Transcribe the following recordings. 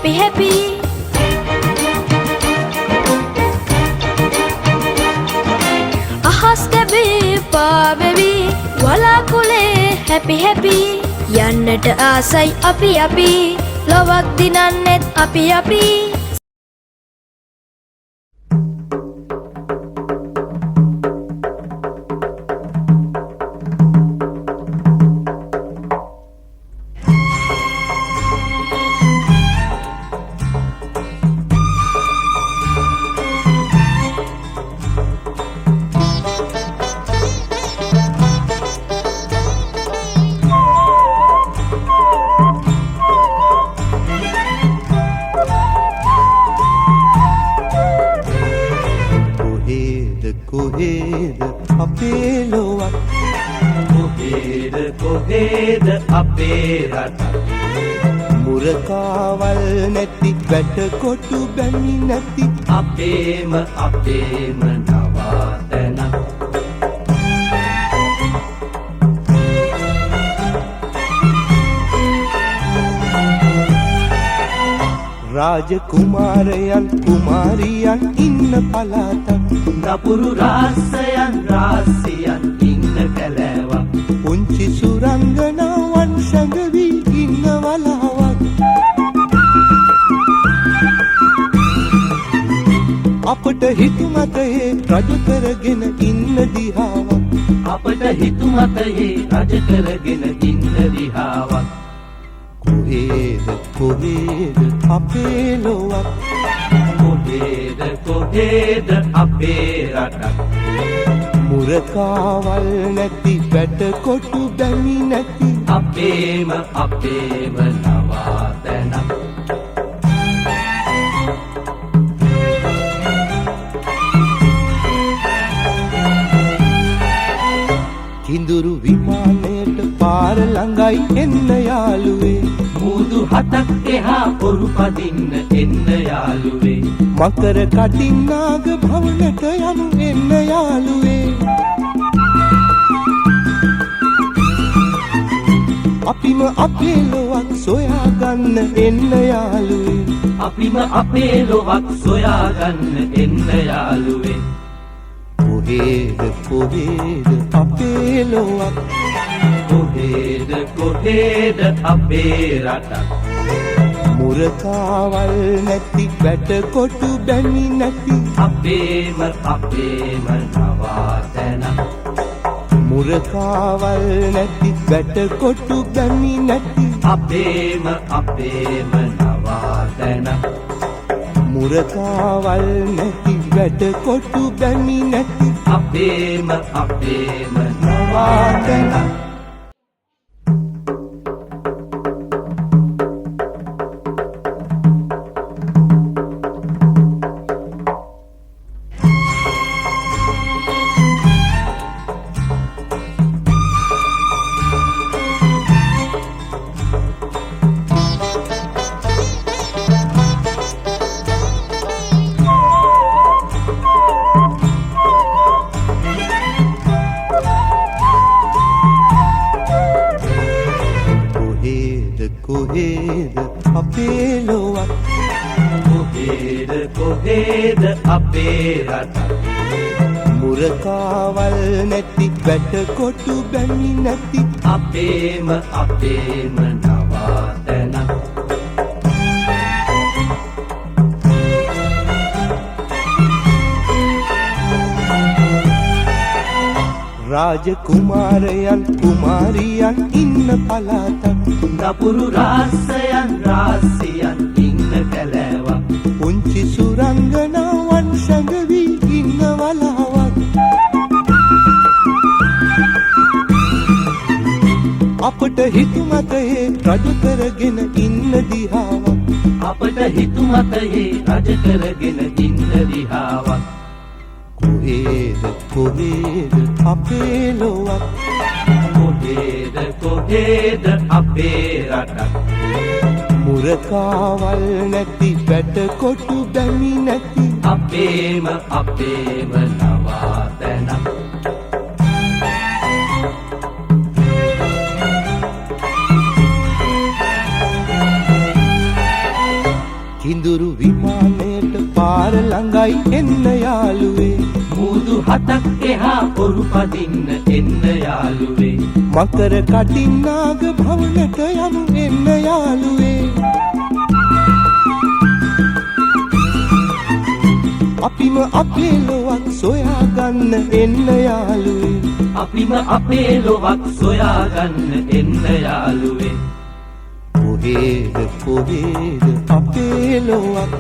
happy happy. Ahas gabi pawevi walakule happy happy. Yannata aasai api api lawak dinannet api api. කොහෙද අපේ ලොවක් කොහෙද අපේ රටක් මුරකාවල් නැති වැට කොටු බැමි නැති අපේම නවාතැනක් රාජකුමාරයන් කුමාරියන් ඉන්න පළාතක් නපුරු රාසයන් ඉන්න කැලෑවක් පුංචි සුරංගනාවන් සැඟවී ඉන්න වලාවක් අපට හිතුමතයේ රජ කරගෙන ඉන්න දිහාවක් අපට හිතුමතයේ රජ කරගෙන ඉන්න දිහාවක් කොහෙද අපේ ලොවක් කොහෙද අපේ රටක් මුරකාවල් නැති වැට කොටු බැමි නැති අපේම නවාතැනක් කිඳුරු විමානයට පාර ළඟයි එන්න යාළුවේ මුදු හතක් එහා පොරු පදින්න එන්න යාළුවේ මකර කටින්නාග භවනට යමු එන්න යාළුවේ අපිම අපේ ලොවක් සොයාගන්න එන්න යාළුවේ අපිම අපේ ලොවක් සොයාගන්න එන්න යාළුවේ කොහෙද අපේ ලොවක් කොහෙද අපේ රටක් මුරකාවල් නැති වැට කොටු බැමි නැති අපේම නවාතැනක් මුරකාවල් නැති වැට කොටු බැමි නැති අපේම නවාතැනක් මුරකාවල් නැති වැට කොටු බැමි නැති අපේම නවාතැනක් කොහෙද අපේ ලොවක් කොහෙද අපේ රටක් මුරකාවල් නැති වැට කොටු බැමි නැති අපේම නවාතැනක් රාජකුමාරයන් කුමාරියන් ඉන්න පළාතක් නපුරු රාසයන් ඉන්න කැලෑවක් පුංචි සුරංගනාවන් සැඟවී ඉන්න වලාවක් අපට හිතුමතයේ රජ කරගෙන ඉන්න දිහාවක් අපට හිතුමතයේ රජ කරගෙන ඉන්න දිහාවක් කොහෙද අපේ ලොවක් කොහෙද අපේ රටක් මුරකාවල් නැති වැට කොටු බැමි නැති අපේම නවාතැනක් අඳුරු විමානයට පාර ළඟයි එන්න යාළුවේ මුදු හතක් එහා පොරු පදින්න එන්න යාළුවේ මකර කටින් නාග භවනට යමු එන්න යාළුවේ අපිම අපේ ලොවක් සොයාගන්න එන්න යාළුවේ අපිම අපේ ලොවක් සොයාගන්න එන්න යාළුවේ කොහේද කොහේද අපේ ලොවක්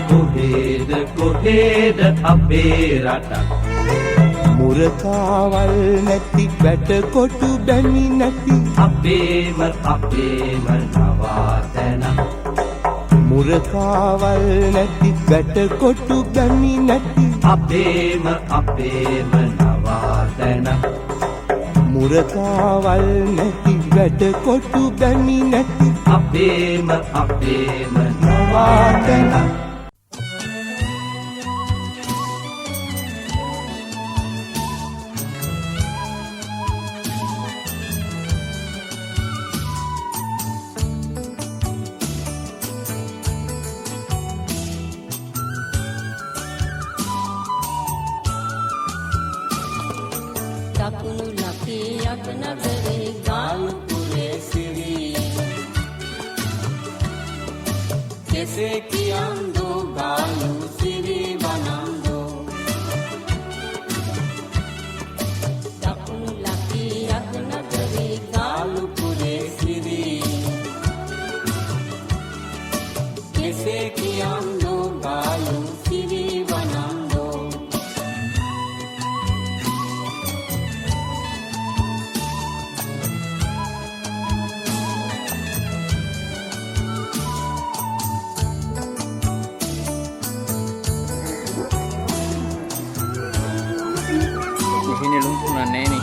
කොහේද කොහේද අපේ රටක් මුරකාවල් නැති වැටකොටු බැමි නැති අපේම නවාතැනක් මුරකාවල් නැති වැටකොටු බැමි නැති අපේම නවාතැනක් මුරකාවල් නැති වැටකොටු බැමි නැති අපේම නවාතැනක් දකුණු ලකේ යට නගරේ ගාලුපුරේ සිරී කෙසේ කියන්දෝ ගාලු සිරී වනන්දෝ දකුණු ලකේ යට නගරේ ගාලුපුරේ සිරී කෙසේ කියන්දෝ ගාලු සිරී වනන්දෝ Ini lumpuhan ini.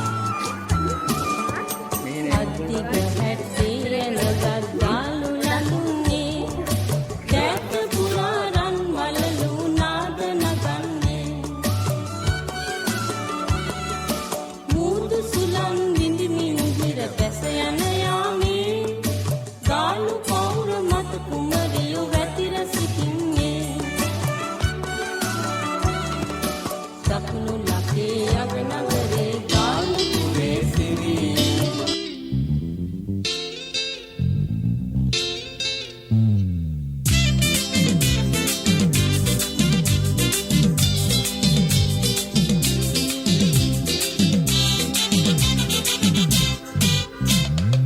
අධික හැට්ටියන ගත්ගාලු ලඟුන්නේ දැක පුරාරන් වලලු නාද නගන්නේ මුදු සුලන් විඳිමින් හිර පැස යන යාමේ ගාලු පවුර මත කුමරියෝ වැතිර සිටින්නේ දකුණු ලකේ අග නගරේ ගාලුපුරේ සිරී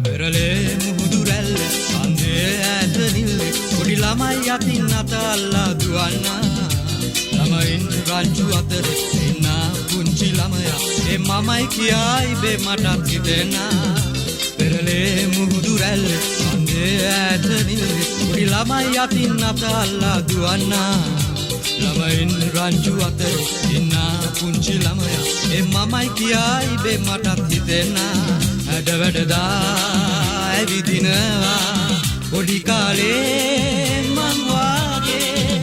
පෙරලේ මුහුදු රැල්ල අන්දේ ඈත නිල්ල පොඩි ළමයි අතින් අත අල්ලා දුවන්න ළමයින් රංචු අතර එන්න පුංචි ළමයා ඒ මමයි කියයි බේ මටත් හිතෙන්න පෙරලේ මුහුදු රැල්ල අන්දේ ඈත නිල්ල පොඩි ළමයි අතින් අත අල්ලා දුවන්න ළමයින් රංචු අතර එන්න පුංචි ළමයා ඒ මමයි කියයි බේ මටත් හිතෙන්න හැඩ වැඩදා ඇවිදිනවා පොඩි කාලේ මං වාගේ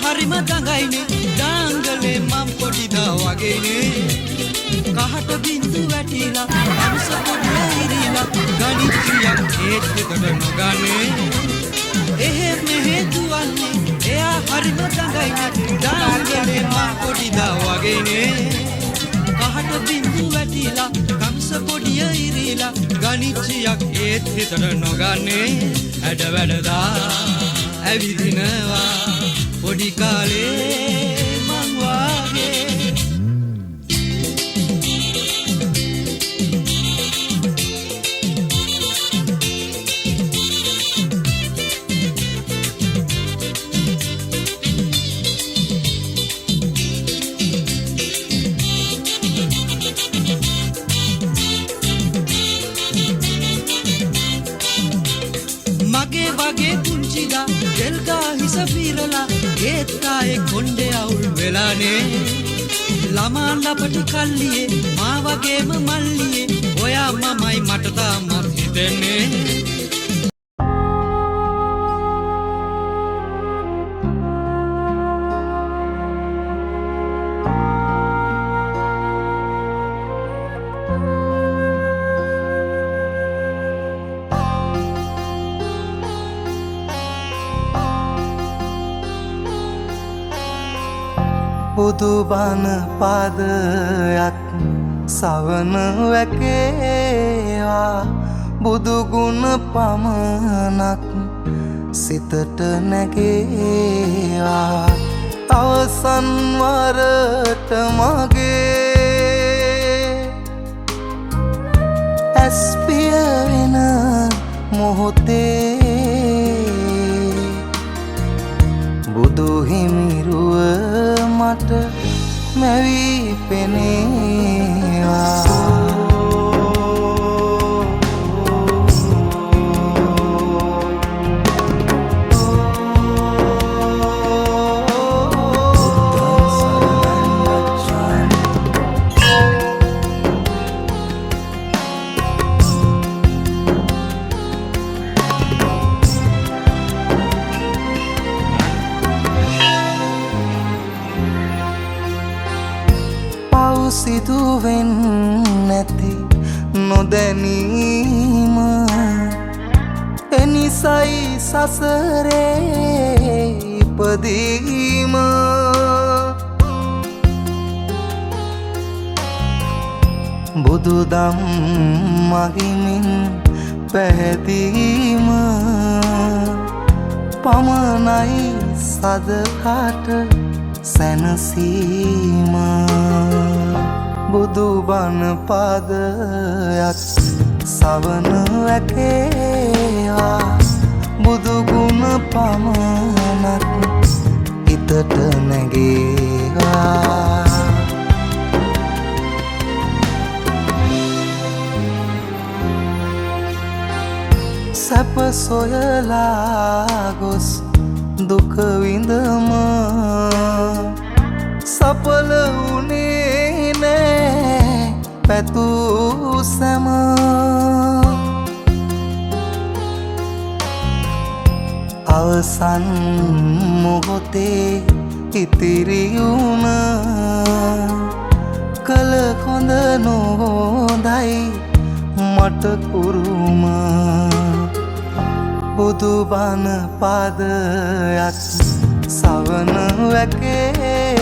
හරිම දඟයිනේ ඩාංගලේ මම් පොඩිදා වගේනේ කහට බින්දු වැටිලා අමස පොඩිය ඉරිලා ගණිතියක් ඒත්කට නොගන්නේ එහෙම මෙහෙ දුවන්නේ එයා හරිම දඟයිනේ ඩාංගලේ මම් පොඩිදා වගේනේ කහට බින්දු වැටිලා අමස පොඩිය ඉරිලා ගණිතියක් ඒත් හිතට නොගන්නේ ඇඩ වැඩදා ඇවිදිනවා පොඩි කාලේ මං වාගේ මගේ වගේ පුංචිදා දෙල්ගා හිස පීරලා ඒත් කායේ කොණ්ඩේ අවුල් වෙලානේ ළමා ලපටි කල්ලියේ මා වගේම මල්ලියේ ඔයා මමයි මට තාමත් හිතෙන්නේ බුදු බණ පාදයක් සවන වැකේවා බුදු ගුණ පමණක් සිතට නැගේවා අවසන් වරට මගේ ඇස් පිය වෙන මොහොතේ බුදු හිමිරුව මට මැවී පෙනේවා සිදුවෙන් නැති නොදැනීම එනිසයි සසරේ ඉපදීම බුදුදම් මහිමින් පැහැදීම පමණයි සදහට සැනසීම බුදු බණ පාදයක් සවන වැකේවා බුදු ගුණ පමණක් හිතට නැගේවා සැප සොයලා ගොස් දුක විඳම සඵල වුණේ නෑ පැතූ සැම අවසන් මොහොතේ ඉතිරි වුණ කල හොඳ නොහොඳයි මට කුරුම බුදු බණ පාදයක් සවන වැකේ